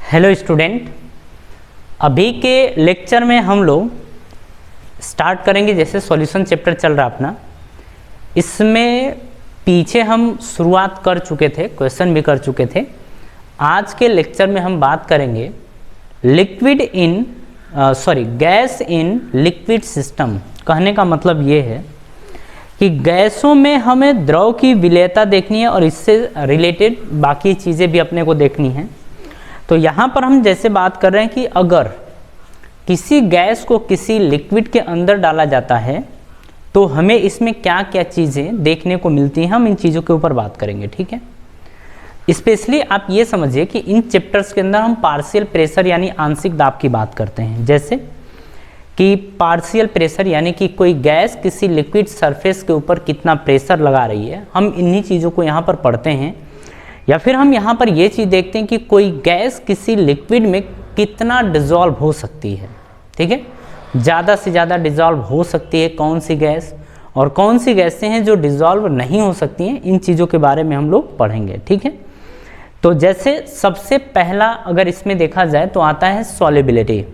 Hello student, अभी के lecture में हम लोग स्टार्ट करेंगे। जैसे सॉल्यूशन चैप्टर चल रहा अपना, इसमें पीछे हम शुरुआत कर चुके थे, क्वेश्चन भी कर चुके थे। आज के लेक्चर में हम बात करेंगे गैस इन लिक्विड सिस्टम। कहने का मतलब ये है कि गैसों में हमें द्रव की विलेयता देखनी है और इससे रिलेटेड बाकी चीज़ें भी अपने को देखनी है। तो यहाँ पर हम जैसे बात कर रहे हैं कि अगर किसी गैस को किसी लिक्विड के अंदर डाला जाता है तो हमें इसमें क्या क्या चीज़ें देखने को मिलती हैं, हम इन चीज़ों के ऊपर बात करेंगे। ठीक है, स्पेशली आप ये समझिए कि इन चैप्टर्स के अंदर हम पार्शियल प्रेशर यानी आंशिक दाब की बात करते हैं। जैसे कि पार्शियल प्रेशर यानी कि कोई गैस किसी लिक्विड सरफेस के ऊपर कितना प्रेशर लगा रही है, हम इन्हीं चीज़ों को यहाँ पर पढ़ते हैं। या फिर हम यहाँ पर ये चीज़ देखते हैं कि कोई गैस किसी लिक्विड में कितना डिज़ोल्व हो सकती है। ठीक है, ज़्यादा से ज़्यादा डिज़ोल्व हो सकती है कौन सी गैस, और कौन सी गैसें हैं जो डिज़ोल्व नहीं हो सकती हैं, इन चीज़ों के बारे में हम लोग पढ़ेंगे। ठीक है, तो जैसे सबसे पहला अगर इसमें देखा जाए तो आता है सॉल्युबिलिटी।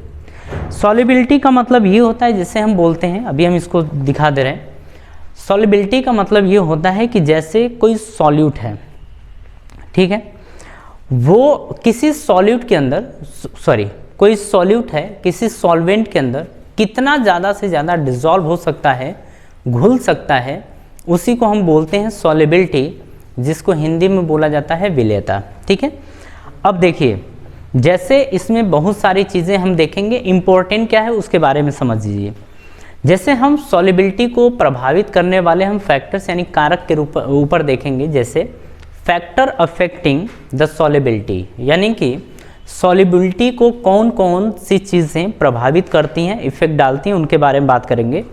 सॉल्युबिलिटी का मतलब ये होता है, जैसे हम बोलते हैं, अभी हम इसको दिखा दे रहे हैं। सॉल्युबिलिटी का मतलब ये होता है कि जैसे कोई सॉल्यूट है, ठीक है, वो किसी सॉल्यूट के अंदर कोई सॉल्यूट है किसी सॉल्वेंट के अंदर कितना ज़्यादा से ज़्यादा डिज़ोल्व हो सकता है, घुल सकता है, उसी को हम बोलते हैं सॉल्युबिलिटी, जिसको हिंदी में बोला जाता है विलेयता। ठीक है, अब देखिए जैसे इसमें बहुत सारी चीज़ें हम देखेंगे, इम्पोर्टेंट क्या है उसके बारे में समझ लीजिए। जैसे हम सॉल्युबिलिटी को प्रभावित करने वाले हम फैक्टर्स यानी कारक के ऊपर देखेंगे। जैसे फैक्टर अफेक्टिंग द सॉल्युबिलिटी, यानी कि सॉल्युबिलिटी को कौन कौन सी चीज़ें प्रभावित करती हैं, इफेक्ट डालती हैं, उनके बारे में बात करेंगे।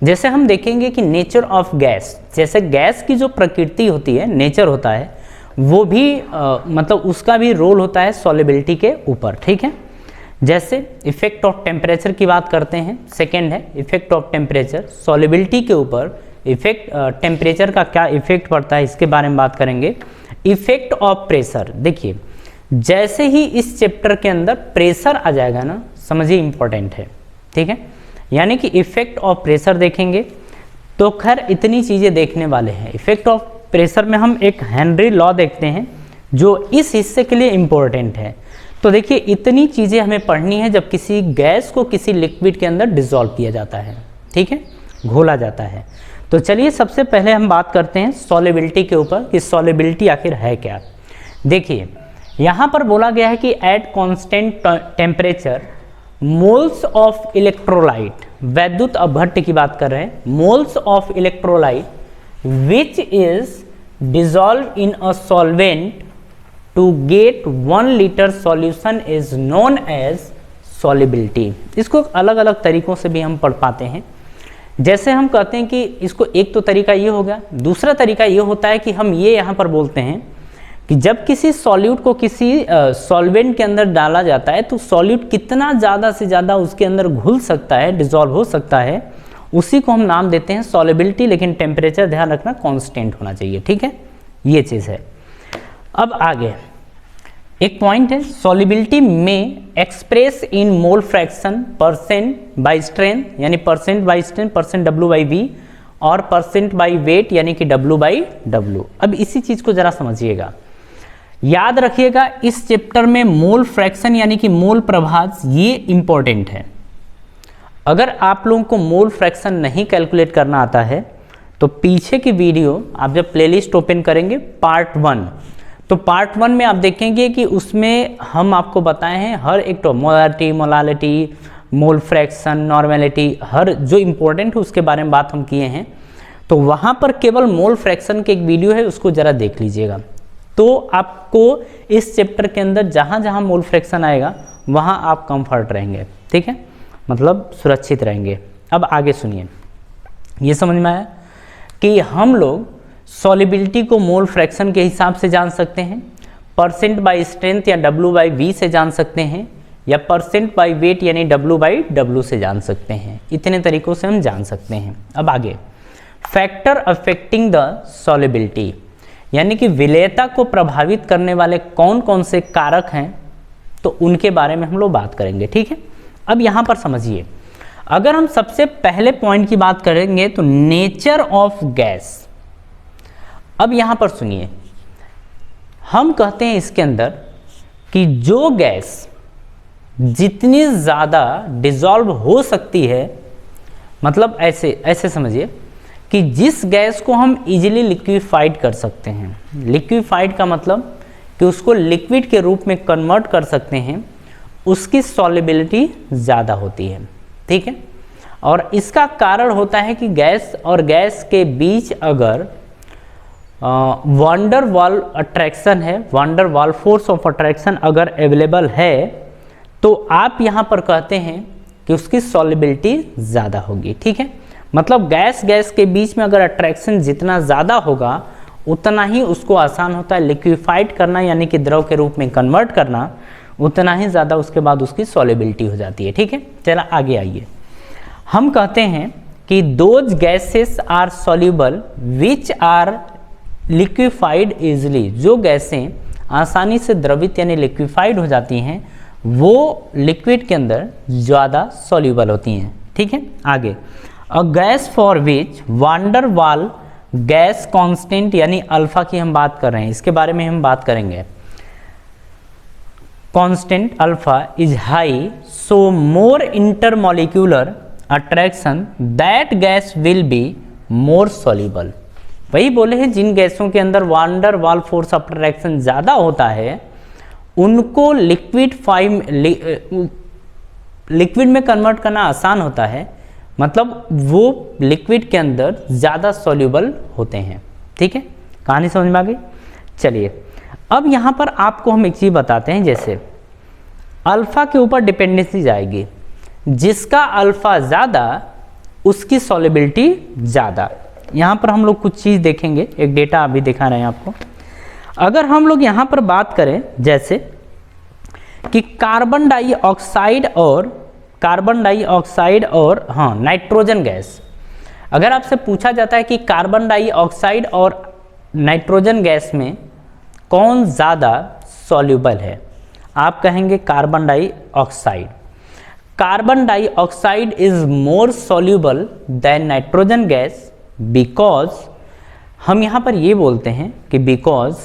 जैसे हम देखेंगे कि नेचर ऑफ गैस, जैसे गैस की जो प्रकृति होती है, नेचर होता है, वो भी मतलब उसका भी रोल होता है सॉल्युबिलिटी के ऊपर। ठीक है, जैसे इफेक्ट ऑफ टेम्परेचर की बात करते हैं। सेकेंड है इफेक्ट ऑफ टेम्परेचर, सॉल्युबिलिटी के ऊपर इफेक्ट टेम्परेचर का क्या इफेक्ट पड़ता है, इसके बारे में बात करेंगे। इफेक्ट ऑफ प्रेशर, देखिए जैसे ही इस चैप्टर के अंदर प्रेशर आ जाएगा ना, समझिए इंपॉर्टेंट है। ठीक है, यानी कि इफेक्ट ऑफ प्रेशर देखेंगे तो खैर इतनी चीज़ें देखने वाले हैं। इफेक्ट ऑफ प्रेशर में हम एक हेनरी लॉ देखते हैं जो इस हिस्से के लिए इम्पोर्टेंट है। तो देखिए इतनी चीज़ें हमें पढ़नी है जब किसी गैस को किसी लिक्विड के अंदर डिसॉल्व किया जाता है, ठीक है, घोला जाता है। तो चलिए सबसे पहले हम बात करते हैं सॉल्युबिलिटी के ऊपर कि सॉल्युबिलिटी आखिर है क्या। देखिए यहाँ पर बोला गया है कि at constant temperature moles of electrolyte, वैद्युत अपघट्ट की बात कर रहे हैं, moles of electrolyte which is dissolve in a solvent to get 1 litre solution is known as solubility. इसको अलग अलग तरीकों से भी हम पढ़ पाते हैं। जैसे हम कहते हैं कि इसको एक तो तरीका ये हो गया, दूसरा तरीका ये होता है कि हम ये यहाँ पर बोलते हैं कि जब किसी सॉल्यूट को किसी सॉल्वेंट के अंदर डाला जाता है तो सॉल्यूट कितना ज़्यादा से ज़्यादा उसके अंदर घुल सकता है, डिसॉल्व हो सकता है, उसी को हम नाम देते हैं सॉल्युबिलिटी। लेकिन टेम्परेचर ध्यान रखना कांस्टेंट होना चाहिए। ठीक है, ये चीज़ है। अब आगे एक पॉइंट है, सॉल्युबिलिटी में express in mole fraction percent by strength, यानी percent by strength, percent W by V, और परसेंट बाई वेट यानी कि डब्ल्यू बाई डब्ल्यू। अब इसी चीज़ को ज़रा समझिएगा, याद रखिएगा इस चैप्टर में मोल फ्रैक्शन यानी कि मोल प्रभाज ये इंपॉर्टेंट है। अगर आप लोगों को मोल फ्रैक्शन नहीं कैलकुलेट करना आता है तो पीछे की वीडियो आप जब प्लेलिस्ट ओपन करेंगे पार्ट 1, तो पार्ट 1 में आप देखेंगे कि उसमें हम आपको बताए हैं हर एक तो molarity, molality, mole fraction, normality, हर जो इंपॉर्टेंट है उसके बारे में बात हम किए हैं। तो वहाँ पर केवल मोल फ्रैक्शन के एक वीडियो है, उसको ज़रा देख लीजिएगा। तो आपको इस चैप्टर के अंदर जहाँ जहाँ मोल फ्रैक्शन आएगा वहाँ आप कंफर्ट रहेंगे। ठीक है, मतलब सुरक्षित रहेंगे। अब आगे सुनिए, ये समझ में आया कि हम लोग सॉल्युबिलिटी को मोल फ्रैक्शन के हिसाब से जान सकते हैं, परसेंट बाई स्ट्रेंथ या डब्ल्यू बाई वी से जान सकते हैं, या परसेंट बाई वेट यानी डब्ल्यू बाई डब्ल्यू से जान सकते हैं। इतने तरीकों से हम जान सकते हैं। अब आगे फैक्टर अफेक्टिंग द सॉल्युबिलिटी, यानी कि विलेयता को प्रभावित करने वाले कौन कौन से कारक हैं, तो उनके बारे में हम लोग बात करेंगे, ठीक है। अब यहाँ पर समझिए, अगर हम सबसे पहले पॉइंट की बात करेंगे तो नेचर ऑफ गैस। अब यहाँ पर सुनिए, हम कहते हैं इसके अंदर कि जो गैस जितनी ज़्यादा डिसॉल्व हो सकती है, मतलब ऐसे समझिए कि जिस गैस को हम इजीली लिक्विफाइड कर सकते हैं, लिक्विफाइड का मतलब कि उसको लिक्विड के रूप में कन्वर्ट कर सकते हैं, उसकी सॉल्युबिलिटी ज़्यादा होती है, ठीक है। और इसका कारण होता है कि गैस और गैस के बीच अगर वांडर वाल अट्रैक्शन है, वांडर वाल फोर्स ऑफ अट्रैक्शन अगर अवेलेबल है, तो आप यहाँ पर कहते हैं कि उसकी सॉल्युबिलिटी ज़्यादा होगी, ठीक है। मतलब गैस के बीच में अगर अट्रैक्शन जितना ज़्यादा होगा उतना ही उसको आसान होता है लिक्विफाइड करना, यानी कि द्रव के रूप में कन्वर्ट करना, उतना ही ज़्यादा उसके बाद उसकी सॉल्युबिलिटी हो जाती है, ठीक है। चला आगे आइए, हम कहते हैं कि those gases are soluble which are liquefied easily, जो गैसें आसानी से द्रवित यानी लिक्विफाइड हो जाती हैं वो लिक्विड के अंदर ज़्यादा सॉल्युबल होती हैं, ठीक है। आगे, a gas for which wander Waals gas constant यानी अल्फा की हम बात कर रहे हैं, इसके बारे में हम बात करेंगे। Constant alpha is high, so more intermolecular attraction that gas will be more soluble. वही बोले हैं, जिन गैसों के अंदर वांडर वाल फोर्स ऑफ अट्रैक्शन ज़्यादा होता है उनको लिक्विड में कन्वर्ट करना आसान होता है, मतलब वो लिक्विड के अंदर ज़्यादा सॉल्युबल होते हैं, ठीक है। कहानी समझ में आ गई। चलिए, अब यहाँ पर आपको हम एक चीज़ बताते हैं, जैसे अल्फ़ा के ऊपर डिपेंडेंसी जाएगी, जिसका अल्फ़ा ज़्यादा उसकी सॉल्युबिलिटी ज़्यादा। यहाँ पर हम लोग कुछ चीज़ देखेंगे, एक डेटा अभी दिखा रहे हैं आपको। अगर हम लोग यहाँ पर बात करें जैसे कि कार्बन डाइऑक्साइड और नाइट्रोजन गैस, अगर आपसे पूछा जाता है कि कार्बन डाइऑक्साइड और नाइट्रोजन गैस में कौन ज़्यादा सॉल्युबल है, आप कहेंगे carbon dioxide. Carbon dioxide is more soluble than nitrogen gas because, हम यहाँ पर ये बोलते हैं कि बिकॉज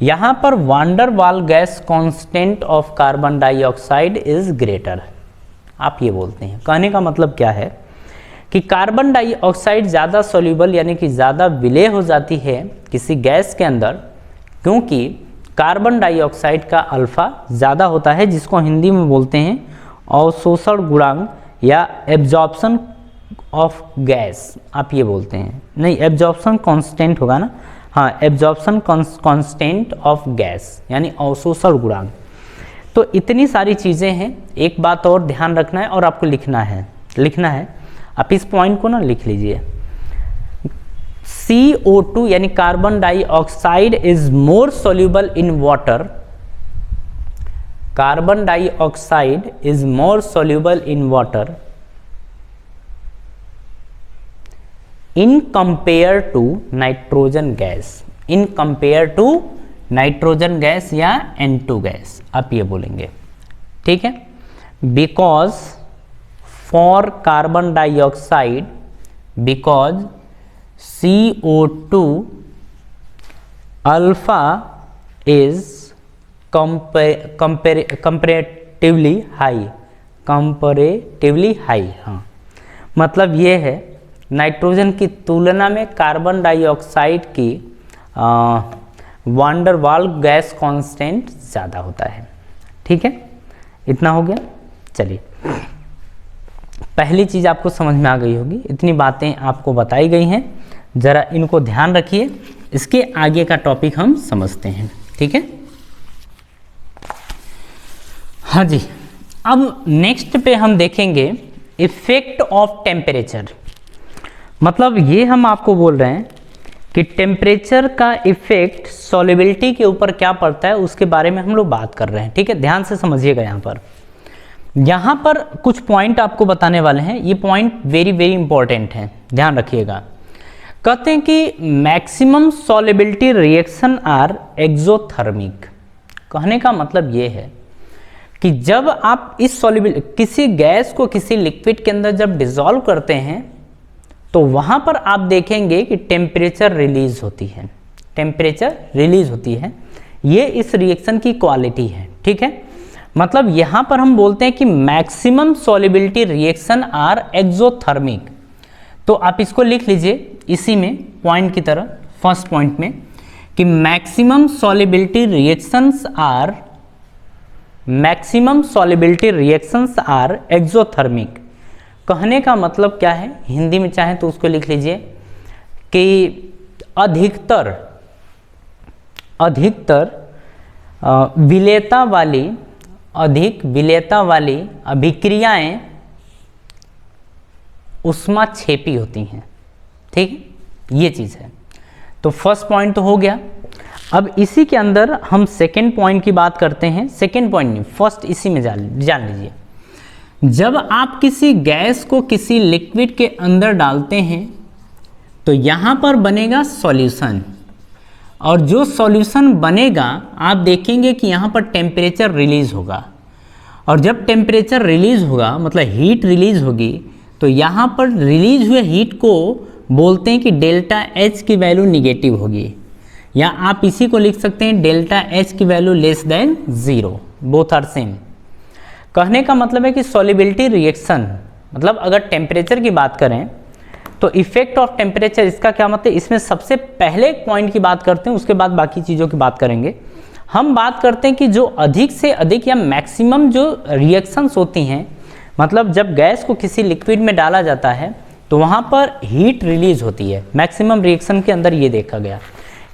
यहाँ पर wander Waals gas constant of carbon dioxide is greater, आप ये बोलते हैं। कहने का मतलब क्या है कि कार्बन डाइऑक्साइड ज़्यादा सॉल्युबल यानी कि ज़्यादा विलय हो जाती है किसी गैस के अंदर, क्योंकि कार्बन डाइऑक्साइड का अल्फ़ा ज़्यादा होता है, जिसको हिंदी में बोलते हैं अवशोषण गुणांक या एब्जॉर्प्शन ऑफ गैस, आप ये बोलते हैं। नहीं, एब्जॉर्प्शन कांस्टेंट होगा ना, हाँ, एब्जॉर्प्शन कांस्टेंट ऑफ गैस यानी अवशोषण गुणांक। तो इतनी सारी चीज़ें हैं। एक बात और ध्यान रखना है और आपको लिखना है, आप इस पॉइंट को ना लिख लीजिए। CO2 यानी carbon dioxide is more soluble in water, carbon dioxide is more soluble in water in compare to nitrogen gas, in compare to nitrogen gas या N2 गैस, आप ये बोलेंगे, ठीक है। Because for carbon dioxide, because CO2 alpha is comparatively high, हाँ, मतलब ये है नाइट्रोजन की तुलना में कार्बन डाइऑक्साइड की वांडर वाल गैस कांस्टेंट ज़्यादा होता है, ठीक है। इतना हो गया। चलिए, पहली चीज़ आपको समझ में आ गई होगी, इतनी बातें आपको बताई गई हैं, ज़रा इनको ध्यान रखिए। इसके आगे का टॉपिक हम समझते हैं, ठीक है। हाँ जी, अब नेक्स्ट पे हम देखेंगे इफेक्ट ऑफ टेम्परेचर। मतलब ये हम आपको बोल रहे हैं कि टेम्परेचर का इफेक्ट सॉल्युबिलिटी के ऊपर क्या पड़ता है, उसके बारे में हम लोग बात कर रहे हैं, ठीक है। ध्यान से समझिएगा। यहाँ पर कुछ पॉइंट आपको बताने वाले हैं, ये पॉइंट वेरी वेरी इंपॉर्टेंट हैं, ध्यान रखिएगा। कहते हैं कि maximum solubility reaction are exothermic. कहने का मतलब ये है कि जब आप इस सॉल्युबल किसी गैस को किसी लिक्विड के अंदर जब डिसॉल्व करते हैं तो वहां पर आप देखेंगे कि टेम्परेचर रिलीज होती है, टेम्परेचर रिलीज होती है। ये इस रिएक्शन की क्वालिटी है, ठीक है। मतलब यहां पर हम बोलते हैं कि maximum solubility reaction are exothermic. तो आप इसको लिख लीजिए इसी में पॉइंट की तरह, फर्स्ट पॉइंट में, कि maximum solubility reactions are exothermic. कहने का मतलब क्या है, हिंदी में चाहे तो उसको लिख लीजिए कि अधिकतर अधिक विलेयता वाली अभिक्रियाएं ऊष्माक्षेपी होती हैं, ठीक है, ये चीज़ है। तो फर्स्ट पॉइंट तो हो गया। अब इसी के अंदर हम सेकेंड पॉइंट की बात करते हैं। सेकेंड पॉइंट नहीं, फर्स्ट इसी में जान लीजिए। जब आप किसी गैस को किसी लिक्विड के अंदर डालते हैं तो यहाँ पर बनेगा सॉल्यूशन, और जो सॉल्यूशन बनेगा आप देखेंगे कि यहाँ पर टेम्परेचर रिलीज होगा, और जब टेम्परेचर रिलीज होगा मतलब हीट रिलीज होगी, तो यहाँ पर रिलीज हुए हीट को बोलते हैं कि डेल्टा एच की वैल्यू निगेटिव होगी, या आप इसी को लिख सकते हैं डेल्टा एच की value less than 0, both are same. कहने का मतलब है कि सॉल्युबिलिटी रिएक्शन, मतलब अगर टेम्परेचर की बात करें तो इफेक्ट ऑफ टेम्परेचर, इसका क्या मतलब, इसमें सबसे पहले एक पॉइंट की बात करते हैं, उसके बाद बाकी चीज़ों की बात करेंगे। हम बात करते हैं कि जो अधिक से अधिक या मैक्सिमम जो रिएक्शंस होती हैं, मतलब जब गैस को किसी लिक्विड में डाला जाता है तो वहाँ पर हीट रिलीज होती है। मैक्सिमम रिएक्शन के अंदर ये देखा गया,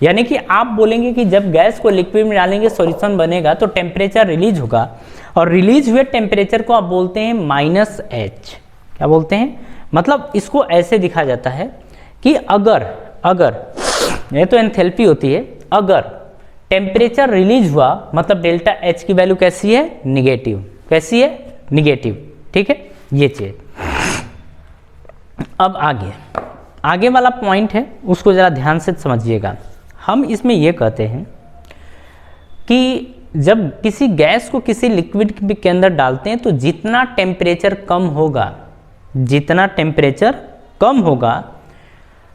यानी कि आप बोलेंगे कि जब गैस को लिक्विड में डालेंगे सॉल्यूशन बनेगा तो टेम्परेचर रिलीज होगा, और रिलीज हुए टेम्परेचर को आप बोलते हैं -H। क्या बोलते हैं, मतलब इसको ऐसे दिखा जाता है कि अगर ये तो एंथैल्पी होती है, अगर टेम्परेचर रिलीज हुआ मतलब डेल्टा एच की वैल्यू कैसी है, निगेटिव। कैसी है, निगेटिव, ठीक है, ये चीज। अब आगे वाला पॉइंट है, उसको जरा ध्यान से समझिएगा। हम इसमें ये कहते हैं कि जब किसी गैस को किसी लिक्विड के अंदर डालते हैं तो जितना टेम्परेचर कम होगा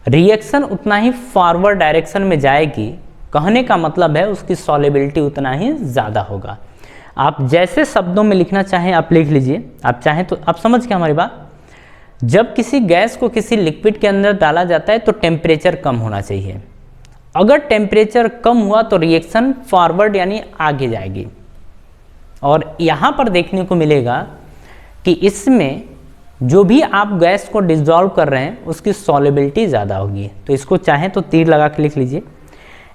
रिएक्शन उतना ही फॉरवर्ड डायरेक्शन में जाएगी। कहने का मतलब है उसकी सॉल्युबिलिटी उतना ही ज़्यादा होगा। आप जैसे शब्दों में लिखना चाहें आप लिख लीजिए, आप चाहें तो आप समझ के हमारी बात। जब किसी गैस को किसी लिक्विड के अंदर डाला जाता है तो टेम्परेचर कम होना चाहिए। अगर टेम्परेचर कम हुआ तो रिएक्शन फॉरवर्ड यानी आगे जाएगी, और यहाँ पर देखने को मिलेगा कि इसमें जो भी आप गैस को डिसॉल्व कर रहे हैं उसकी सॉल्युबिलिटी ज़्यादा होगी। तो इसको चाहें तो तीर लगा के लिख लीजिए,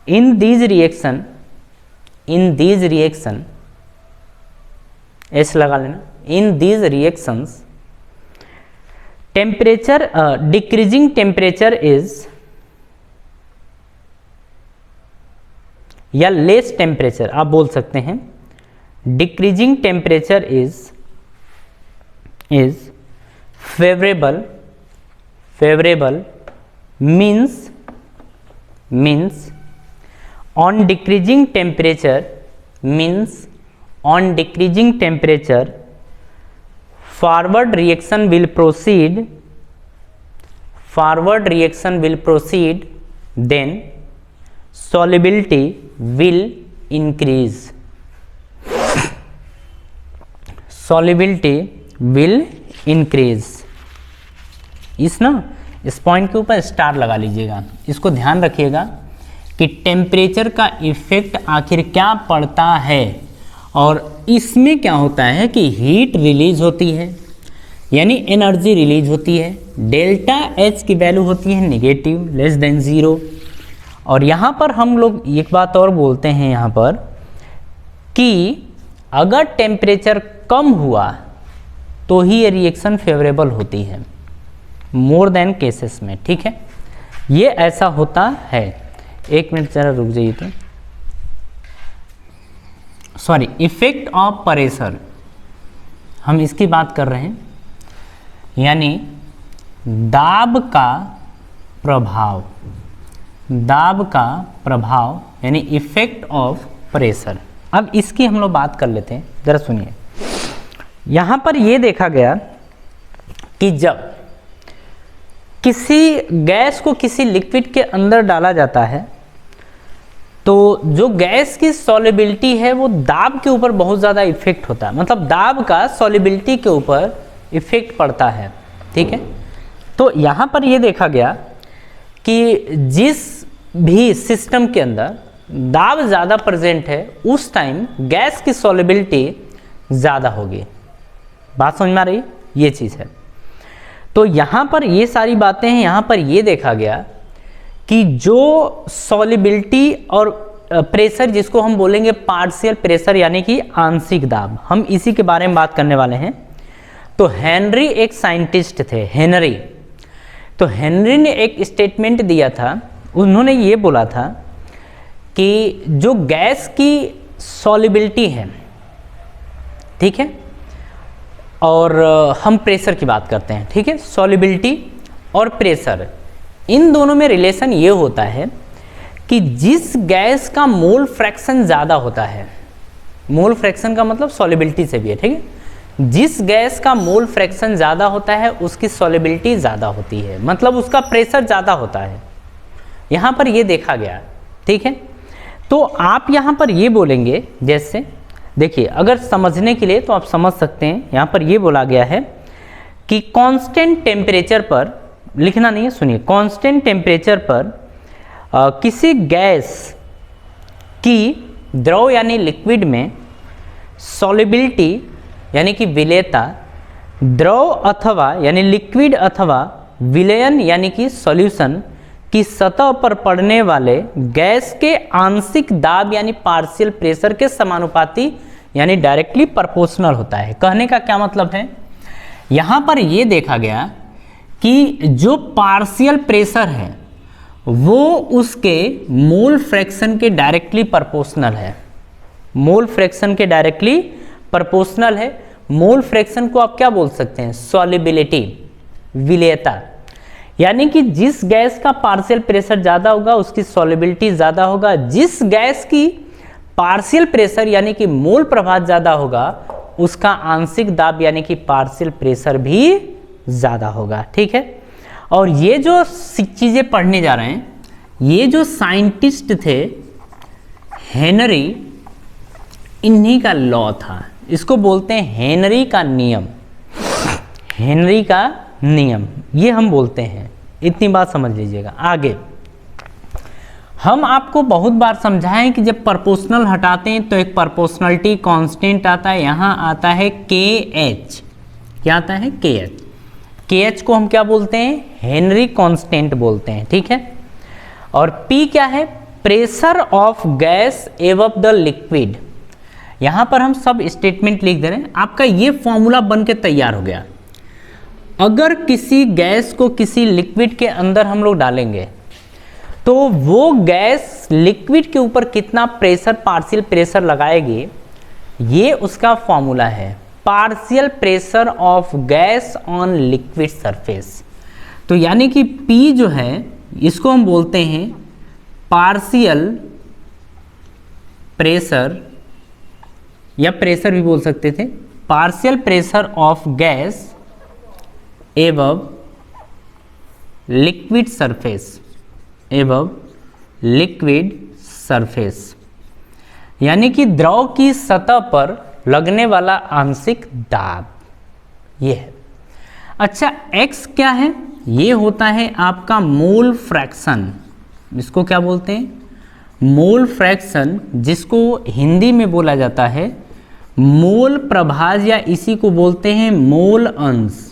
इन दीज रिएक्शन एस लगा लेना, in these reactions temperature decreasing temperature is, या लेस टेम्परेचर आप बोल सकते हैं, decreasing temperature is favorable means on decreasing temperature forward reaction will proceed, then solubility will increase, इस पॉइंट के ऊपर स्टार लगा लीजिएगा। इसको ध्यान रखिएगा कि टेम्परेचर का इफेक्ट आखिर क्या पड़ता है, और इसमें क्या होता है कि हीट रिलीज होती है यानी एनर्जी रिलीज होती है, डेल्टा एच की वैल्यू होती है नेगेटिव लेस देन 0। और यहाँ पर हम लोग एक बात और बोलते हैं यहाँ पर कि अगर टेम्परेचर कम हुआ तो ही ये रिएक्शन फेवरेबल होती है, मोर देन केसेस में, ठीक है, ये ऐसा होता है। एक मिनट जरा रुक जाइए, तो सॉरी, इफेक्ट ऑफ प्रेशर हम इसकी बात कर रहे हैं, यानी दाब का प्रभाव यानी इफेक्ट ऑफ प्रेशर। अब इसकी हम लोग बात कर लेते हैं, जरा सुनिए। यहाँ पर ये देखा गया कि जब किसी गैस को किसी लिक्विड के अंदर डाला जाता है तो जो गैस की सॉल्युबिलिटी है वो दाब के ऊपर बहुत ज़्यादा इफेक्ट होता है, मतलब दाब का सॉल्युबिलिटी के ऊपर इफेक्ट पड़ता है, ठीक है। तो यहाँ पर ये देखा गया कि जिस भी सिस्टम के अंदर दाब ज़्यादा प्रेजेंट है उस टाइम गैस की सॉल्युबिलिटी ज़्यादा होगी। बात समझ में आ रही, ये चीज़ है। तो यहाँ पर ये सारी बातें हैं। यहाँ पर ये देखा गया कि जो सॉल्युबिलिटी और प्रेशर, जिसको हम बोलेंगे पार्शियल प्रेशर यानी कि आंशिक दाब, हम इसी के बारे में बात करने वाले हैं। तो हेनरी एक साइंटिस्ट थे, हेनरी। तो हेनरी ने एक स्टेटमेंट दिया था, उन्होंने ये बोला था कि जो गैस की सॉल्युबिलिटी है, ठीक है, और हम प्रेशर की बात करते हैं, ठीक है, सॉल्युबिलिटी और प्रेशर, इन दोनों में रिलेशन ये होता है कि जिस गैस का मोल फ्रैक्शन ज़्यादा होता है, मोल फ्रैक्शन का मतलब सॉल्युबिलिटी से भी है, ठीक है, जिस गैस का मोल फ्रैक्शन ज़्यादा होता है उसकी सॉल्युबिलिटी ज़्यादा होती है, मतलब उसका प्रेशर ज़्यादा होता है। यहाँ पर ये देखा गया, ठीक है। तो आप यहाँ पर ये बोलेंगे, जैसे देखिए, अगर समझने के लिए तो आप समझ सकते हैं, यहाँ पर ये बोला गया है कि कांस्टेंट टेम्परेचर पर, लिखना नहीं है, सुनिए, कांस्टेंट टेम्परेचर पर किसी गैस की द्रव यानी लिक्विड में सॉल्युबिलिटी यानी कि विलेयता द्रव अथवा यानी लिक्विड अथवा विलयन यानी कि सॉल्यूशन की सतह पर पड़ने वाले गैस के आंशिक दाब यानी पार्शियल प्रेशर के समानुपाती यानी डायरेक्टली प्रोपोर्शनल होता है। कहने का क्या मतलब है, यहाँ पर ये देखा गया कि जो पार्शियल प्रेशर है वो उसके मोल फ्रैक्शन के डायरेक्टली प्रोपोर्शनल है, मोल फ्रैक्शन के डायरेक्टली प्रोपोर्शनल है। मोल फ्रैक्शन को आप क्या बोल सकते हैं, सॉल्युबिलिटी, विलेयता, यानी कि जिस गैस का पार्शियल प्रेशर ज़्यादा होगा उसकी सॉल्युबिलिटी ज़्यादा होगा, जिस गैस की पार्शियल प्रेशर यानी कि मोल प्रभाव ज़्यादा होगा उसका आंशिक दाब यानी कि पार्शियल प्रेशर भी ज़्यादा होगा, ठीक है। और ये जो चीज़ें पढ़ने जा रहे हैं, ये जो साइंटिस्ट थे हेनरी, इन्हीं का लॉ था, इसको बोलते हैं हेनरी का नियम, हेनरी का नियम ये हम बोलते हैं। इतनी बात समझ लीजिएगा। आगे हम आपको बहुत बार समझाएं कि जब प्रोपोर्शनल हटाते हैं तो एक प्रोपोर्शनलिटी कांस्टेंट आता है, यहाँ आता है KH, क्या आता है, KH। KH को हम क्या बोलते हैं, हेनरी कांस्टेंट बोलते हैं, ठीक है। और P क्या है, pressure of gas above the liquid. यहाँ पर हम सब स्टेटमेंट लिख दे रहे हैं, आपका ये फॉर्मूला बन के तैयार हो गया। अगर किसी गैस को किसी लिक्विड के अंदर हम लोग डालेंगे तो वो गैस लिक्विड के ऊपर कितना प्रेशर, पार्शियल प्रेशर लगाएगी, ये उसका फॉर्मूला है, partial pressure of gas on liquid surface. तो यानी कि P जो है इसको हम बोलते हैं पार्शियल प्रेशर, या प्रेशर भी बोल सकते थे, partial pressure of gas above liquid surface, above liquid surface, यानी कि द्रव की सतह पर लगने वाला आंशिक दाब, ये है। अच्छा, x क्या है, ये होता है आपका मोल फ्रैक्शन, इसको क्या बोलते हैं, मोल फ्रैक्शन, जिसको हिंदी में बोला जाता है मोल प्रभाज, या इसी को बोलते हैं मोल अंश,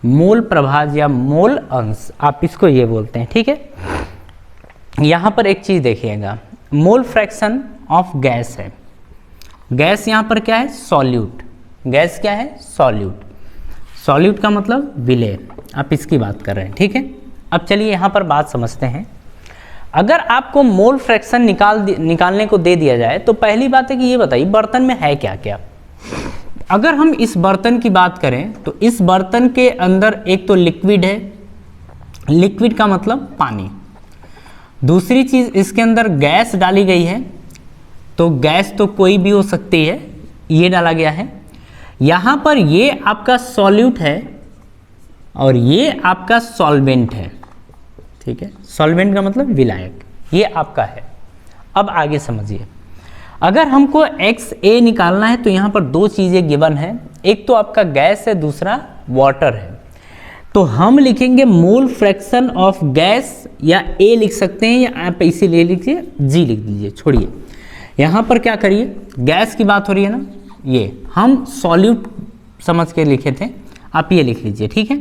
मोल प्रभाज या मोल अंश, आप इसको ये बोलते हैं, ठीक है। यहाँ पर एक चीज़ देखिएगा, मोल फ्रैक्शन ऑफ गैस है, गैस यहाँ पर क्या है, सॉल्यूट, गैस क्या है, सॉल्यूट, सॉल्यूट का मतलब विलेय, आप इसकी बात कर रहे हैं, ठीक है। अब चलिए यहाँ पर बात समझते हैं। अगर आपको मोल फ्रैक्शन निकालने को दे दिया जाए तो पहली बात है कि ये बताइए बर्तन में है क्या क्या। अगर हम इस बर्तन की बात करें तो इस बर्तन के अंदर एक तो लिक्विड है, लिक्विड का मतलब पानी, दूसरी चीज़ इसके अंदर गैस डाली गई है, तो गैस तो कोई भी हो सकती है, ये डाला गया है, यहाँ पर ये आपका सॉल्यूट है और ये आपका सॉल्वेंट है, ठीक है। सॉल्वेंट का मतलब विलायक, ये आपका है। अब आगे समझिए, अगर हमको XA निकालना है तो यहाँ पर दो चीज़ें गिवन है, एक तो आपका गैस है, दूसरा वाटर है। तो हम लिखेंगे मोल फ्रैक्शन ऑफ गैस, या A लिख सकते हैं, या आप इसे ले लीजिए G लिख दीजिए, छोड़िए। यहाँ पर क्या करिए, गैस की बात हो रही है ना, ये हम सॉल्यूट समझ के लिखे थे, आप ये लिख लीजिए, ठीक है।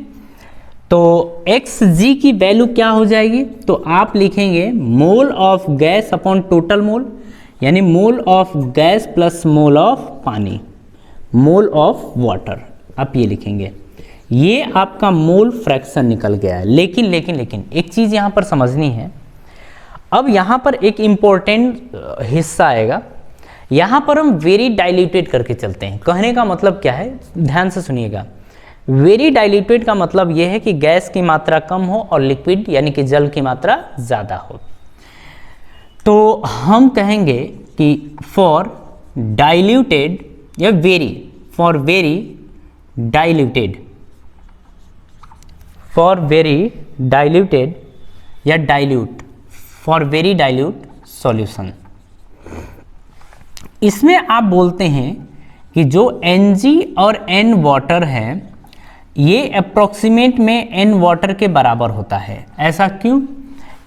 तो Xg की वैल्यू क्या हो जाएगी, तो आप लिखेंगे mole of gas upon total mole, यानी mole of gas plus mole of पानी, मोल ऑफ वाटर, आप ये लिखेंगे। ये आपका मोल फ्रैक्शन निकल गया है। लेकिन एक चीज़ यहाँ पर समझनी है। अब यहाँ पर एक इम्पोर्टेंट हिस्सा आएगा, यहाँ पर हम वेरी डाइल्यूटेड करके चलते हैं। कहने का मतलब क्या है, ध्यान से सुनिएगा। वेरी डाइल्यूटेड का मतलब यह है कि गैस की मात्रा कम हो और लिक्विड यानी कि जल की मात्रा ज़्यादा हो। तो हम कहेंगे कि फॉर डाइल्यूटेड या for very diluted, for very diluted या dilute, for very dilute solution, इसमें आप बोलते हैं कि जो Ng और N वाटर है ये अप्रोक्सीमेट में N वाटर के बराबर होता है। ऐसा क्यों?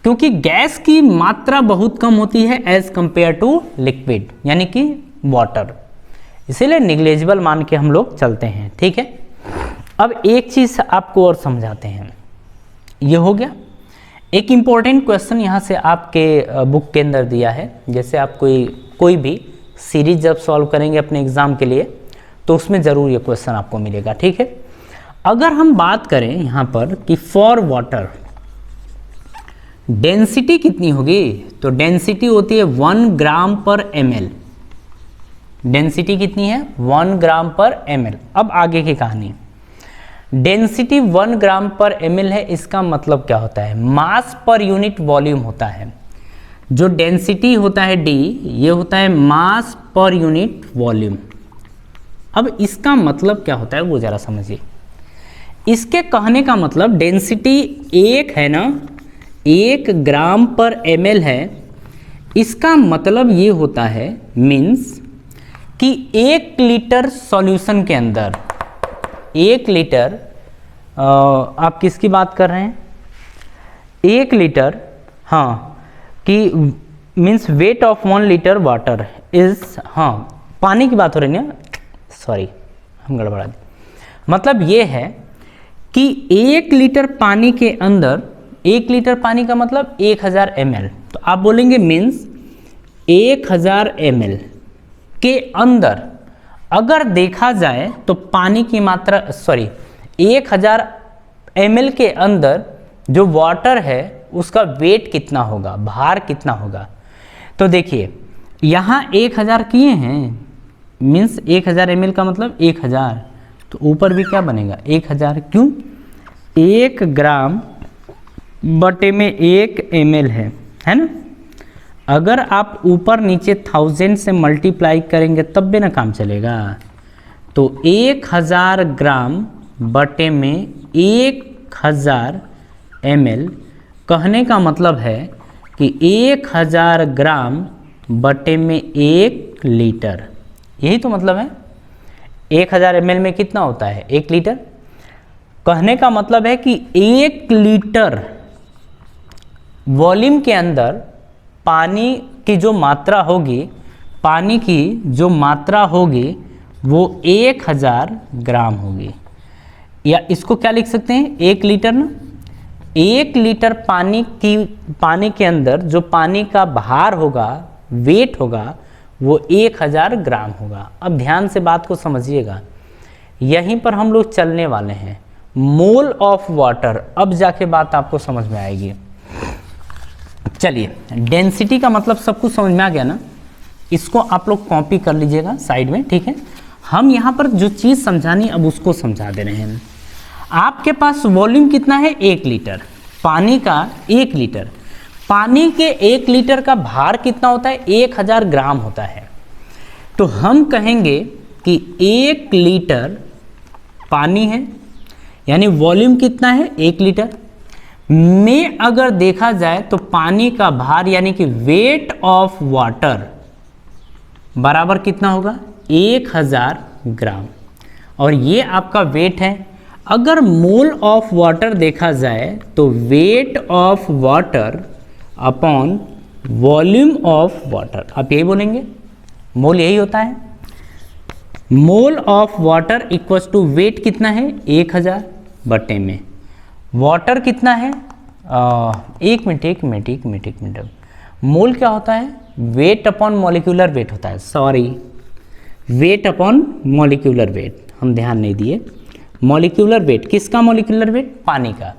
क्योंकि गैस की मात्रा बहुत कम होती है एज कंपेयर टू लिक्विड यानी कि वाटर, इसीलिए निग्लेजिबल मान के हम लोग चलते हैं, ठीक है। अब एक चीज़ आपको और समझाते हैं, ये हो गया। एक इम्पॉर्टेंट क्वेश्चन यहाँ से आपके बुक के अंदर दिया है, जैसे आप कोई भी सीरीज जब सॉल्व करेंगे अपने एग्ज़ाम के लिए तो उसमें ज़रूर ये क्वेश्चन आपको मिलेगा, ठीक है। अगर हम बात करें यहाँ पर कि फॉर वाटर डेंसिटी कितनी होगी, तो डेंसिटी होती है 1 ग्राम पर ml। डेंसिटी कितनी है, 1 ग्राम पर ml। अब आगे की कहानी, डेंसिटी 1 ग्राम पर ml है, इसका मतलब क्या होता है, मास पर यूनिट वॉल्यूम होता है। जो डेंसिटी होता है D, ये होता है मास पर यूनिट वॉल्यूम। अब इसका मतलब क्या होता है वो ज़रा समझिए। इसके कहने का मतलब डेंसिटी 1 है ना, 1 ग्राम पर ml है, इसका मतलब ये होता है मीन्स कि 1 लीटर सॉल्यूशन के अंदर 1 लीटर, आप किसकी बात कर रहे हैं, 1 लीटर, हाँ, कि means weight of 1 litre water is, हाँ पानी की बात हो रही है, सॉरी हम गड़बड़ा दी। मतलब ये है कि 1 लीटर पानी के अंदर, 1 लीटर पानी का मतलब 1000 ml, तो आप बोलेंगे मीन्स 1000 ml के अंदर अगर देखा जाए तो पानी की मात्रा, सॉरी 1000 ml के अंदर जो वाटर है उसका वेट कितना होगा, भार कितना होगा। तो देखिए यहाँ 1000 किए हैं, मीन्स 1000 ml का मतलब 1000, तो ऊपर भी क्या बनेगा 1000, क्यों, 1 ग्राम बटे में 1 ml है ना। अगर आप ऊपर नीचे 1000 से मल्टीप्लाई करेंगे तब भी ना काम चलेगा। तो 1000 ग्राम बटे में 1000 ml, कहने का मतलब है कि 1000 ग्राम बटे में 1 लीटर, यही तो मतलब है। 1000 ml में कितना होता है, 1 लीटर। कहने का मतलब है कि 1 लीटर वॉल्यूम के अंदर पानी की जो मात्रा होगी, पानी की जो मात्रा होगी वो 1000 ग्राम होगी। या इसको क्या लिख सकते हैं, 1 लीटर ना, 1 लीटर पानी के अंदर जो पानी का भार होगा, वेट होगा, वो 1000 ग्राम होगा। अब ध्यान से बात को समझिएगा, यहीं पर हम लोग चलने वाले हैं। मोल ऑफ वाटर, अब जाके बात आपको समझ में आएगी। चलिए, डेंसिटी का मतलब सब कुछ समझ में आ गया ना, इसको आप लोग कॉपी कर लीजिएगा साइड में, ठीक है। हम यहाँ पर जो चीज़ समझानी अब उसको समझा दे रहे हैं। आपके पास वॉल्यूम कितना है, 1 लीटर, पानी का 1 लीटर, पानी के 1 लीटर का भार कितना होता है, 1000 ग्राम होता है। तो हम कहेंगे कि 1 लीटर पानी है, यानी वॉल्यूम कितना है 1 लीटर में अगर देखा जाए तो पानी का भार यानी कि वेट ऑफ वाटर बराबर कितना होगा 1000 ग्राम, और ये आपका वेट है। अगर मोल ऑफ वाटर देखा जाए तो weight of water upon volume of water, आप यही बोलेंगे, मोल यही होता है। Mole of water equals to weight कितना है 1000 बटे में वाटर कितना है, एक मिनट, मोल क्या होता है, वेट अपॉन मॉलिक्यूलर वेट होता है, sorry, weight upon molecular weight, हम ध्यान नहीं दिए। मॉलिक्यूलर वेट किसका, मॉलिक्यूलर वेट पानी का,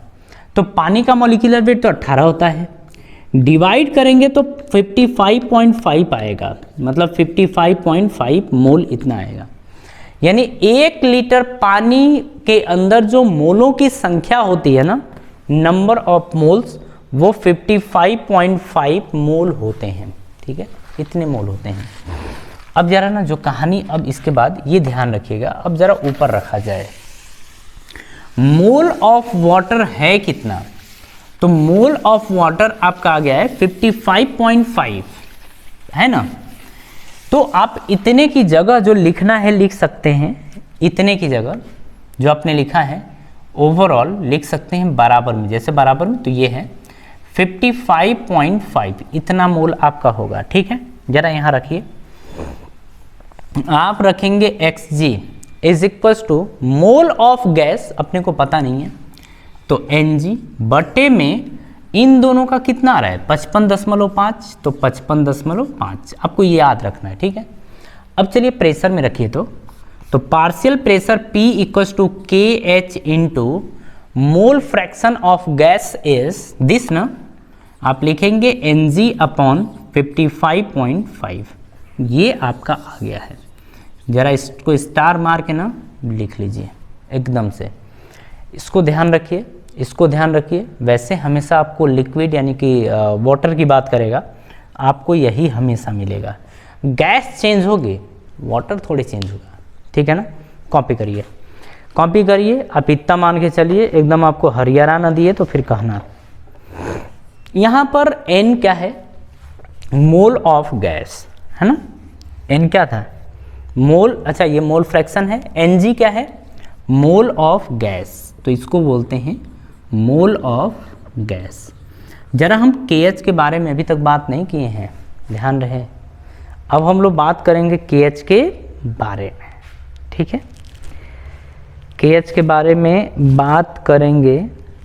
तो पानी का मॉलिक्यूलर वेट तो 18 होता है, डिवाइड करेंगे तो 55.5 आएगा, मतलब 55.5 मोल इतना आएगा। यानी 1 लीटर पानी के अंदर जो मोलों की संख्या होती है ना, नंबर ऑफ मोल्स, वो 55.5 मोल होते हैं, ठीक है, इतने मोल होते हैं। अब जरा ना जो कहानी, अब इसके बाद ये ध्यान रखिएगा, अब जरा ऊपर रखा जाए, मोल ऑफ वाटर है कितना, तो मोल ऑफ वाटर आपका आ गया है 55.5, है ना। तो आप इतने की जगह जो लिखना है लिख सकते हैं, इतने की जगह जो आपने लिखा है ओवरऑल लिख सकते हैं बराबर में, जैसे बराबर में, तो ये है 55.5, इतना मोल आपका होगा, ठीक है। जरा यहाँ रखिए, आप रखेंगे xg is equals to mole of gas, अपने को पता नहीं है, तो Ng बटे में इन दोनों का कितना आ रहा है 55.5, तो 55.5 आपको ये याद रखना है, ठीक है। अब चलिए प्रेशर में रखिए, तो partial pressure P equals to KH into mole fraction of gas is this ना, आप लिखेंगे Ng अपॉन 55.5, ये आपका आ गया है। जरा इसको स्टार मार के ना लिख लीजिए एकदम से, इसको ध्यान रखिए, इसको ध्यान रखिए। वैसे हमेशा आपको लिक्विड यानी कि वाटर की बात करेगा, आपको यही हमेशा मिलेगा। गैस चेंज होगी, वाटर थोड़ी चेंज होगा, ठीक है ना। कॉपी करिए, कॉपी करिए, आप इतना मान के चलिए, एकदम आपको हरियाणा ना दिए तो फिर कहना। यहाँ पर N क्या है, मोल ऑफ गैस, है ना, N क्या था, मोल, अच्छा ये मोल फ्रैक्शन है। Ng क्या है, मोल ऑफ गैस, तो इसको बोलते हैं मोल ऑफ गैस। जरा हम KH के बारे में अभी तक बात नहीं किए हैं, ध्यान रहे। अब हम लोग बात करेंगे KH के बारे में, ठीक है, KH के बारे में बात करेंगे।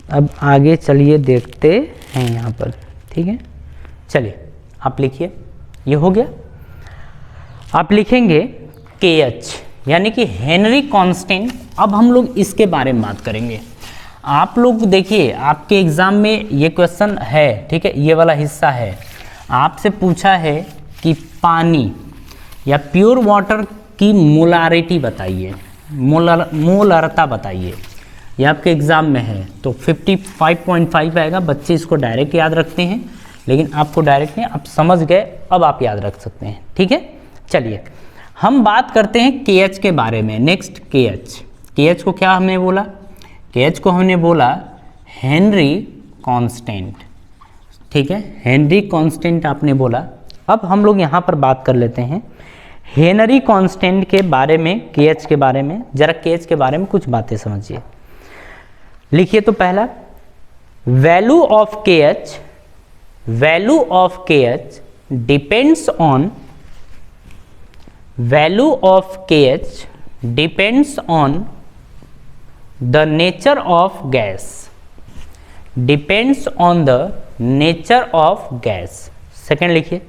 अब आगे चलिए देखते हैं यहाँ पर, ठीक है। चलिए आप लिखिए, ये हो गया। आप लिखेंगे KH यानी कि हेनरी कांस्टेंट। अब हम लोग इसके बारे में बात करेंगे। आप लोग देखिए, आपके एग्जाम में ये क्वेश्चन है, ठीक है, ये वाला हिस्सा है, आपसे पूछा है कि पानी या प्योर वाटर की मोलारिटी बताइए, मोलारता बताइए, ये आपके एग्जाम में है, तो 55.5 आएगा। बच्चे इसको डायरेक्ट याद रखते हैं, लेकिन आपको डायरेक्ट नहीं, आप समझ गए, अब आप याद रख सकते हैं, ठीक है। चलिए हम बात करते हैं KH के बारे में। नेक्स्ट KH को क्या हमने बोला, KH को हमने बोला हेनरी कांस्टेंट, ठीक है, हेनरी कांस्टेंट आपने बोला। अब हम लोग यहाँ पर बात कर लेते हैं हेनरी कांस्टेंट के बारे में, KH के बारे में। जरा KH के बारे में कुछ बातें समझिए, लिखिए। तो पहला, value of KH, value of KH depends on, value of KH depends on the nature of gas, depends on the nature of gas। Second लिखिए,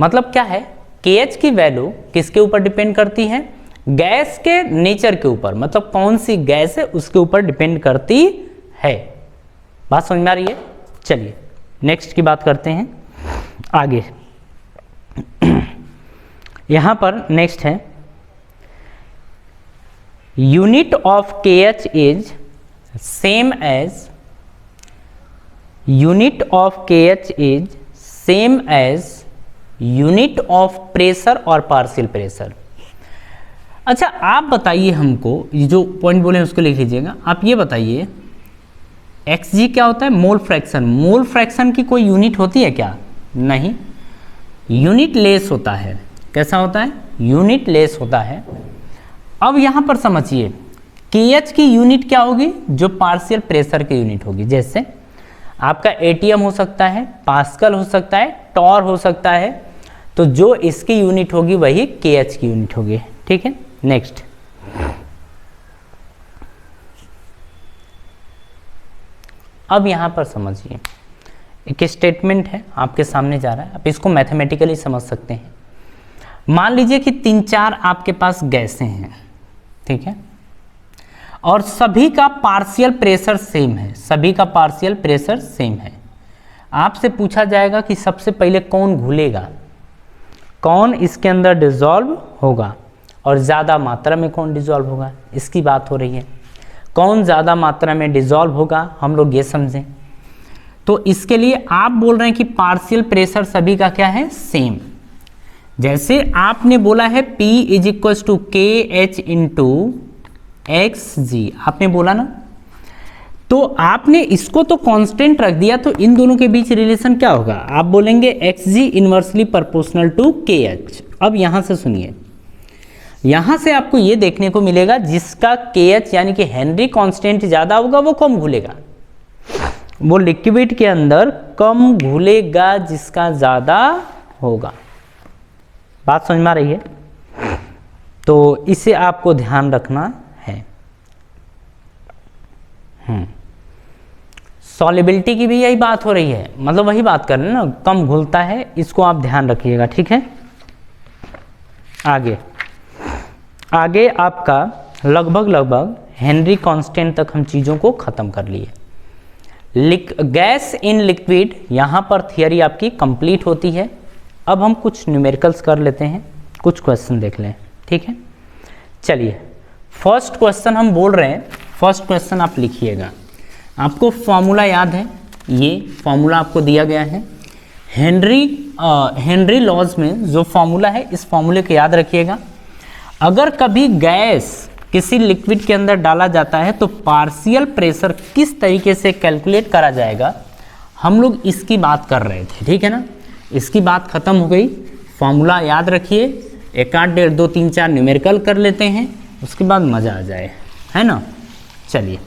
मतलब क्या है, KH की वैल्यू किसके ऊपर डिपेंड करती है, गैस के नेचर के ऊपर, मतलब कौन सी गैस है उसके ऊपर डिपेंड करती है। बात समझ में आ रही है। चलिए नेक्स्ट की बात करते हैं आगे। यहाँ पर नेक्स्ट है, unit of KH is same as, unit of KH is same as unit of pressure और पार्शियल प्रेशर। अच्छा आप बताइए हमको, ये जो पॉइंट बोले उसको लिख लीजिएगा। आप ये बताइए xg क्या होता है? Mole fraction. मोल फ्रैक्शन की कोई यूनिट होती है क्या? नहीं, यूनिट लेस होता है। कैसा होता है? यूनिट लेस होता है। अब यहाँ पर समझिए KH की यूनिट क्या होगी? जो पार्शियल प्रेशर की यूनिट होगी। जैसे आपका ATM हो सकता है, पास्कल हो सकता है, टॉर हो सकता है, तो जो इसकी यूनिट होगी वही KH की यूनिट होगी। ठीक है, नेक्स्ट। अब यहाँ पर समझिए, एक स्टेटमेंट है आपके सामने जा रहा है, आप इसको मैथमेटिकली समझ सकते हैं। मान लीजिए कि 3-4 आपके पास गैसें हैं, ठीक है, और सभी का पार्शियल प्रेशर सेम है, सभी का पार्शियल प्रेशर सेम है। आपसे पूछा जाएगा कि सबसे पहले कौन घुलेगा, कौन इसके अंदर डिसॉल्व होगा, और ज़्यादा मात्रा में कौन डिसॉल्व होगा, इसकी बात हो रही है। कौन ज़्यादा मात्रा में डिसॉल्व होगा, हम लोग ये समझें। तो इसके लिए आप बोल रहे हैं कि पार्शियल प्रेशर सभी का क्या है? सेम। जैसे आपने बोला है P = KH × XG, आपने बोला ना, तो आपने इसको तो कांस्टेंट रख दिया, तो इन दोनों के बीच रिलेशन क्या होगा? आप बोलेंगे XG inversely proportional to KH। अब यहां से सुनिए, यहां से आपको ये देखने को मिलेगा जिसका KH यानी कि हेनरी कांस्टेंट ज्यादा होगा वो कम घुलेगा, वो लिक्विड के अंदर कम घुलेगा जिसका ज्यादा होगा। बात समझ में आ रही है? तो इसे आपको ध्यान रखना है। सॉलिबिलिटी की भी यही बात हो रही है, मतलब वही बात कर रहे हैं ना, कम घुलता है, इसको आप ध्यान रखिएगा। ठीक है, आगे आपका लगभग हेनरी कांस्टेंट तक हम चीज़ों को ख़त्म कर लिए। गैस इन लिक्विड, यहाँ पर थियरी आपकी कंप्लीट होती है। अब हम कुछ न्यूमेरिकल्स कर लेते हैं, कुछ क्वेश्चन देख लें। ठीक है, चलिए फर्स्ट क्वेश्चन हम बोल रहे हैं। फर्स्ट क्वेश्चन आप लिखिएगा, आपको फॉर्मूला याद है, ये फॉर्मूला आपको दिया गया है हेनरी लॉज में जो फॉर्मूला है, इस फॉर्मूले को याद रखिएगा। अगर कभी गैस किसी लिक्विड के अंदर डाला जाता है तो पार्शियल प्रेशर किस तरीके से कैलकुलेट करा जाएगा, हम लोग इसकी बात कर रहे थे। ठीक है ना, इसकी बात खत्म हो गई। फॉर्मूला याद रखिए, 1 8 1.5 2 3 4 न्यूमेरिकल कर लेते हैं, उसके बाद मज़ा आ जाए, है ना। चलिए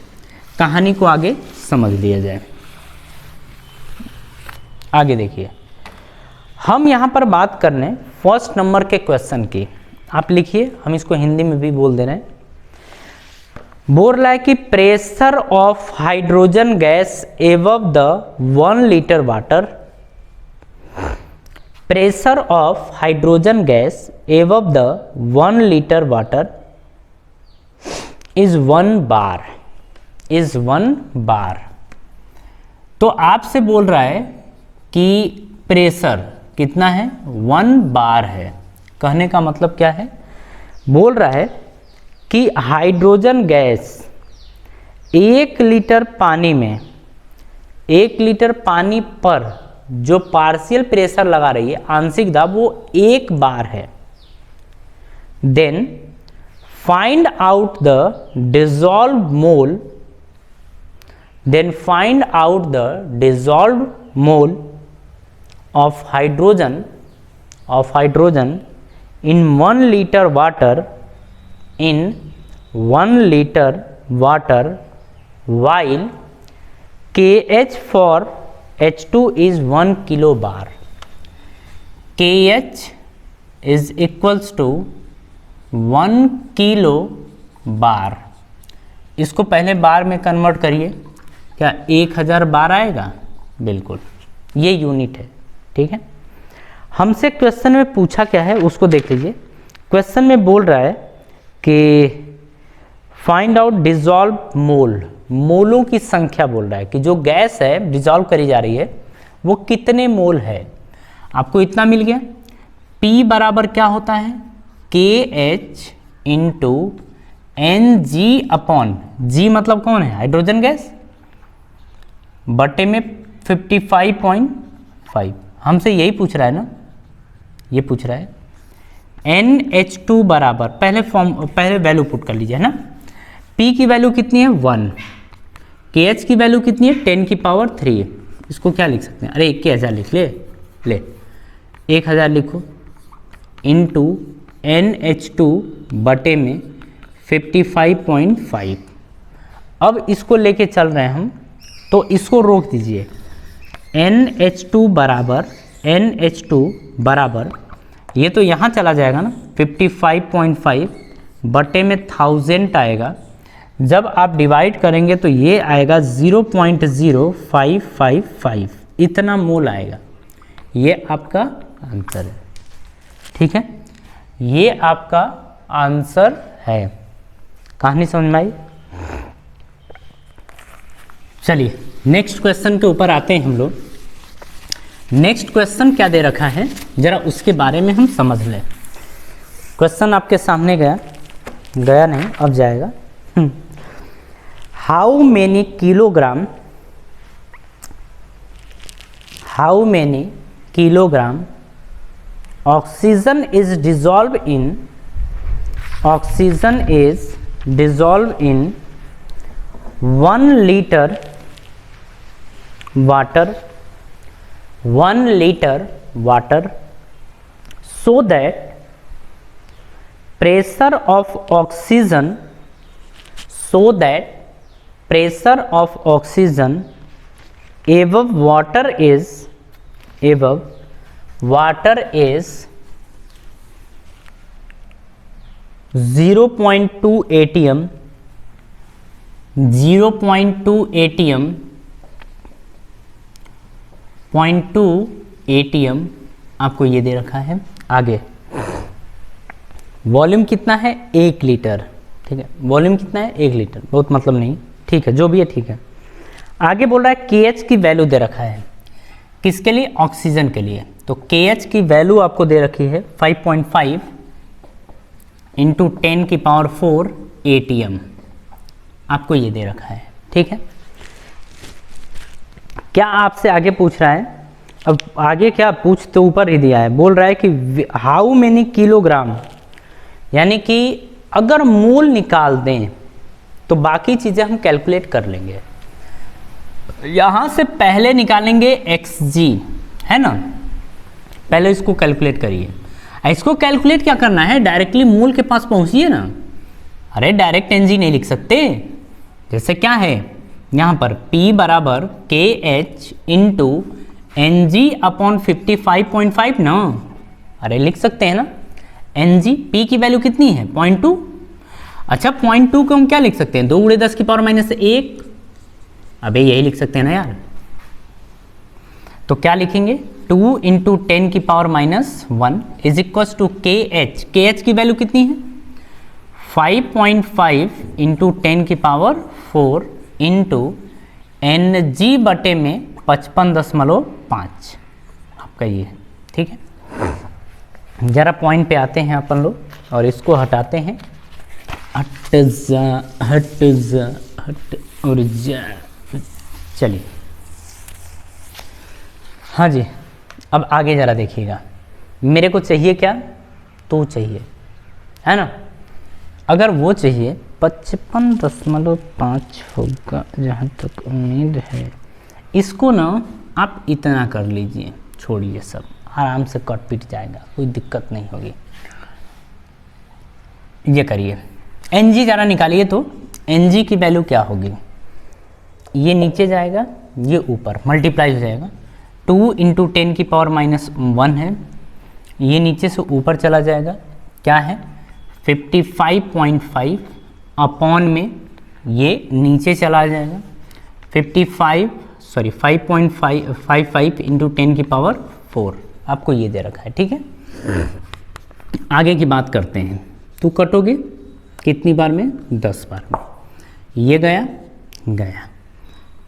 कहानी को आगे समझ लिया जाए। आगे देखिए, हम यहाँ पर बात कर रहे हैं फर्स्ट नंबर के क्वेश्चन की। आप लिखिए, हम इसको हिंदी में भी बोल दे रहे हैं। बोल रहा है कि pressure of hydrogen gas above the 1 litre water, pressure of hydrogen gas above the 1 litre water is 1 bar, is 1 बार। तो आपसे बोल रहा है कि प्रेशर कितना है? 1 बार है। कहने का मतलब क्या है? बोल रहा है कि हाइड्रोजन गैस 1 लीटर पानी में, 1 लीटर पानी पर जो पार्शियल प्रेशर लगा रही है, आंशिक दाब, वो 1 बार है। Then find out the dissolve mole, then find out the dissolve mole of hydrogen in 1 liter water, in 1 liter water, while KH for H2 is 1 kilobar. KH is equals to 1 kilobar। इसको पहले बार में convert करिए, क्या 1000 बार आएगा? बिल्कुल, ये unit है। ठीक है, हमसे क्वेश्चन में पूछा क्या है उसको देख लीजिए। क्वेश्चन में बोल रहा है कि फाइंड आउट डिसॉल्व मोल, मोलों की संख्या बोल रहा है कि जो गैस है डिसॉल्व करी जा रही है वो कितने मोल है। आपको इतना मिल गया। P बराबर क्या होता है? KH into NG upon G, मतलब कौन है? हाइड्रोजन गैस, बटे में 55.5। हमसे यही पूछ रहा है ना, ये पूछ रहा है NH2 बराबर, पहले वैल्यू पुट कर लीजिए, है ना। P की वैल्यू कितनी है 1, KH की वैल्यू कितनी है 10 की पावर 3। इसको क्या लिख सकते हैं, अरे 1000 लिख ले 1000 लिखो इंटू NH2 बटे में 55.5। अब इसको लेके चल रहे हैं हम, तो इसको रोक दीजिए। NH2 बराबर ये तो यहाँ चला जाएगा ना, 55.5 बटे में 1000 आएगा। जब आप डिवाइड करेंगे तो ये आएगा 0.0555, इतना मोल आएगा। ये आपका आंसर है, ठीक है, ये आपका आंसर है। कहानी समझ में आई। चलिए नेक्स्ट क्वेश्चन के ऊपर आते हैं हम लोग। नेक्स्ट क्वेश्चन क्या दे रखा है जरा उसके बारे में हम समझ लें। क्वेश्चन आपके सामने गया नहीं, अब जाएगा। How many kilogram oxygen is dissolve in 1 litre water so that pressure of oxygen above water is 0.2 atm 0.2 atm आपको ये दे रखा है। आगे वॉल्यूम कितना है 1 लीटर, ठीक है, वॉल्यूम कितना है 1 लीटर, बहुत मतलब नहीं, ठीक है, जो भी है ठीक है। आगे बोल रहा है KH की वैल्यू दे रखा है, किसके लिए, ऑक्सीजन के लिए। तो KH की वैल्यू आपको दे रखी है 5.5 इंटू 10 की पावर 4 atm, आपको ये दे रखा है, ठीक है। क्या आपसे आगे पूछ रहा है, अब आगे क्या पूछ तो ऊपर ही दिया है, बोल रहा है कि हाउ मेनी किलोग्राम, यानी कि अगर मोल निकाल दें तो बाकी चीज़ें हम कैलकुलेट कर लेंगे। यहाँ से पहले निकालेंगे xg, है ना, पहले इसको कैलकुलेट करिए। इसको कैलकुलेट क्या करना है, डायरेक्टली मोल के पास पहुँचिए ना, अरे डायरेक्ट एनजी नहीं लिख सकते। जैसे क्या है यहाँ पर P बराबर KH इंटू NG अपॉन 55.5 ना, अरे लिख सकते हैं ना, NG P की वैल्यू कितनी है 0.2। अच्छा 0.2 को हम क्या लिख सकते हैं, 2 × 10 की पावर -1, अबे यही लिख सकते हैं ना यार। तो क्या लिखेंगे 2 × 10 की power -1 is equals to KH, KH की वैल्यू कितनी है 5.5 इंटू 10 की पावर 4 इंटू NG बटे में 55.5 आपका ये, ठीक है। जरा पॉइंट पे आते हैं अपन लोग और इसको हटाते हैं, हट और जा। चलिए हाँ जी, अब आगे जरा देखिएगा, मेरे को चाहिए क्या, तो चाहिए, है ना। अगर वो चाहिए 55.5 होगा जहाँ तक उम्मीद है। इसको ना आप इतना कर लीजिए, छोड़िए सब, आराम से कट पिट जाएगा, कोई दिक्कत नहीं होगी। ये करिए, Ng जरा निकालिए, तो Ng की वैल्यू क्या होगी, ये नीचे जाएगा, ये ऊपर मल्टीप्लाई हो जाएगा, 2 × 10 की पावर -1 है, ये नीचे से ऊपर चला जाएगा, क्या है 55.5 अपॉन में ये नीचे चला जाएगा 5.55 इंटू 10 की पावर 4, आपको ये दे रखा है, ठीक है। आगे की बात करते हैं, तो कटोगे कितनी बार में, 10 बार में, ये गया,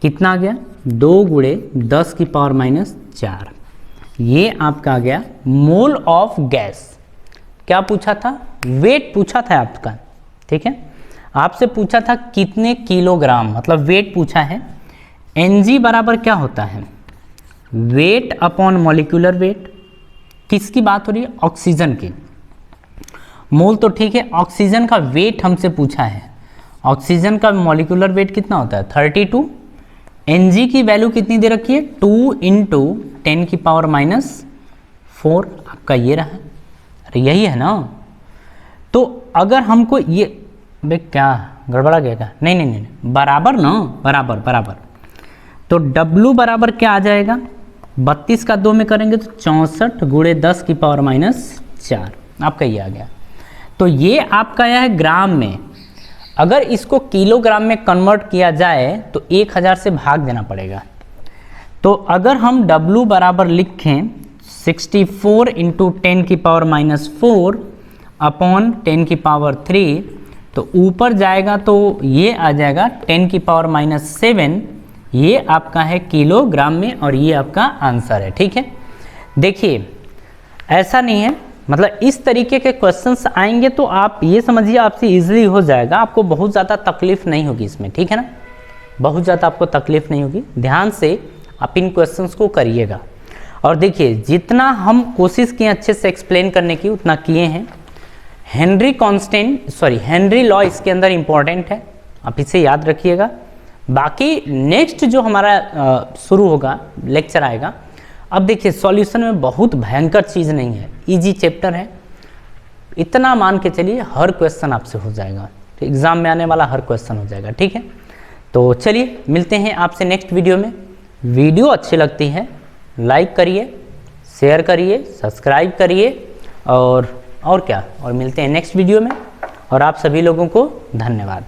कितना आ गया 2 × 10 की पावर -4, ये आपका आ गया मोल ऑफ गैस। क्या पूछा था, वेट पूछा था आपका, ठीक है, आपसे पूछा था कितने किलोग्राम, मतलब वेट पूछा है। Ng बराबर क्या होता है, वेट अपॉन मॉलिक्यूलर वेट, किसकी बात हो रही है, ऑक्सीजन की। मोल तो ठीक है, ऑक्सीजन का वेट हमसे पूछा है। ऑक्सीजन का मॉलिक्यूलर वेट कितना होता है 32। Ng की वैल्यू कितनी दे रखी है 2 इंटू 10 की पावर -4, आपका ये रहा। अरे यही है ना। तो अगर हमको ये बे क्या गड़बड़ा गया क्या, नहीं नहीं नहीं बराबर ना, बराबर बराबर। तो W बराबर क्या आ जाएगा 32 का 2 में करेंगे तो 64 गुणे 10 की पावर -4, आपका ये आ गया। तो ये आपका यह है ग्राम में। अगर इसको किलोग्राम में कन्वर्ट किया जाए तो 1000 से भाग देना पड़ेगा। तो अगर हम W बराबर लिखें 64 इंटू 10 की पावर -4 अपॉन 10 की पावर 3, तो ऊपर जाएगा तो ये आ जाएगा 10 की पावर -7, ये आपका है किलोग्राम में और ये आपका आंसर है। ठीक है, देखिए ऐसा नहीं है, मतलब इस तरीके के क्वेश्चंस आएंगे तो आप ये समझिए आपसे इजीली हो जाएगा, आपको बहुत ज़्यादा तकलीफ नहीं होगी इसमें। ठीक है ना, बहुत ज़्यादा आपको तकलीफ नहीं होगी। ध्यान से आप इन क्वेश्चंस को करिएगा। और देखिए जितना हम कोशिश किए अच्छे से एक्सप्लेन करने की उतना किए हैं। हेनरी लॉ इसके अंदर इम्पॉर्टेंट है, आप इसे याद रखिएगा। बाकी नेक्स्ट जो हमारा शुरू होगा लेक्चर आएगा, अब देखिए सॉल्यूशन में बहुत भयंकर चीज़ नहीं है, इजी चैप्टर है। इतना मान के चलिए हर क्वेश्चन आपसे हो जाएगा, तो एग्जाम में आने वाला हर क्वेश्चन हो जाएगा। ठीक है, तो चलिए मिलते हैं आपसे नेक्स्ट वीडियो में। वीडियो अच्छी लगती है लाइक करिए, शेयर करिए, सब्सक्राइब करिए और क्या, और मिलते हैं नेक्स्ट वीडियो में। और आप सभी लोगों को धन्यवाद।